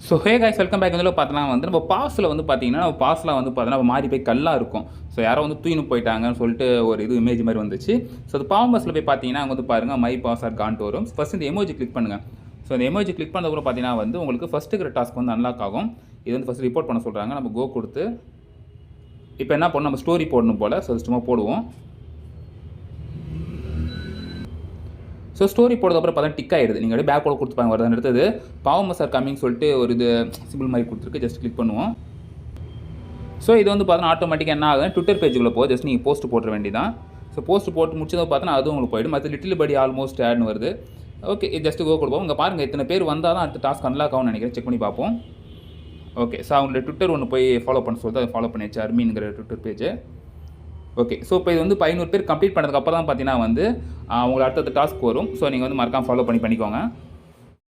So hey guys welcome back. வந்து பார்த்தீங்கன்னா வந்து நம்ம பாஸில் வந்து பார்த்தீங்கன்னா நம்ம பாஸ்லாம் வந்து பார்த்தீங்கன்னா மாறி போய் கல்லாக இருக்கும். ஸோ யாரோ வந்து தூக்கின்னு போயிட்டாங்கன்னு சொல்லிட்டு ஒரு இது இமேஜ் மாதிரி வந்துச்சு. ஸோ அது பாவம் பஸ்ஸில் போய் பார்த்தீங்கன்னா அங்கே வந்து பாருங்கள் மை பாஸ் ஆர் கான்ட்டு வரும். ஃபஸ்ட் இந்த எமோஜி கிளிக் பண்ணுங்கள். ஸோ இந்த எமோஜி கிளிக் பண்ணதுக்கப்புறம் பார்த்தீங்கன்னா வந்து உங்களுக்கு ஃபஸ்ட்டு இருக்கிற டாஸ்க் வந்து அன்லாக் ஆகும். இது வந்து ஃபஸ்ட் ரிப்போர்ட் பண்ண சொல்கிறாங்க. நம்ம கோ கொடுத்து இப்போ என்ன பண்ணணும், நம்ம ஸ்டோரி போடணும் போல். ஸோ சும்மா போடுவோம். ஸோ ஸ்டோரி போடுறதுக்கப்புறம் பார்த்தா டிக் ஆகிடுது. நீங்கள் அப்படியே பேக்கோட கொடுத்துப்பாங்க வருது. அடுத்தது பாவம் சார் கம்மிங் சொல்லிட்டு ஒரு இது சிம்பிள் மாதிரி கொடுத்துருக்கு. ஜஸ்ட் கிளிக் பண்ணுவோம். ஸோ இது வந்து பார்த்தீங்கன்னா ஆட்டோமேட்டிக்காக என்ன ஆகுது, ட்விட்டர் பேஜுக்குள்ளே போகுது. ஜஸ்ட் நீங்கள் போஸ்ட் போட்டுற வேண்டியதான். ஸோ போஸ்ட் போட்டு முடிச்சதை பார்த்தீங்கன்னா அதுவும் உங்களுக்கு போய்டும். மற்ற லிட்டில் படி ஆல்மோஸ்ட் ஆட்னு வருது. ஓகே, ஜஸ்ட் கோ கொடுப்போம். இங்கே பாருங்கள் இத்தனை பேர் வந்தால் தான் அடுத்த டாஸ்க் அன்லாக் ஆகும்னு நினைக்கிறேன். செக் பண்ணி பார்ப்போம். ஓகே, ஸோ அவங்களோட ட்விட்டர் ஒன்று போய் ஃபாலோ பண்ண சொல்லிட்டு அதை ஃபாலோ பண்ணியாச்சு. அர்மீனுங்கிற ட்விட்டர் பேஜ். ஓகே, ஸோ இப்போ இது வந்து 500 பேர் கம்ப்ளீட் பண்ணதுக்கப்புறம் தான் பார்த்தீங்கன்னா வந்து உங்களுக்கு அடுத்தடுத்த டாஸ்க் வரும். ஸோ நீங்கள் வந்து மறக்காமல் ஃபாலோ பண்ணிக்கோங்க.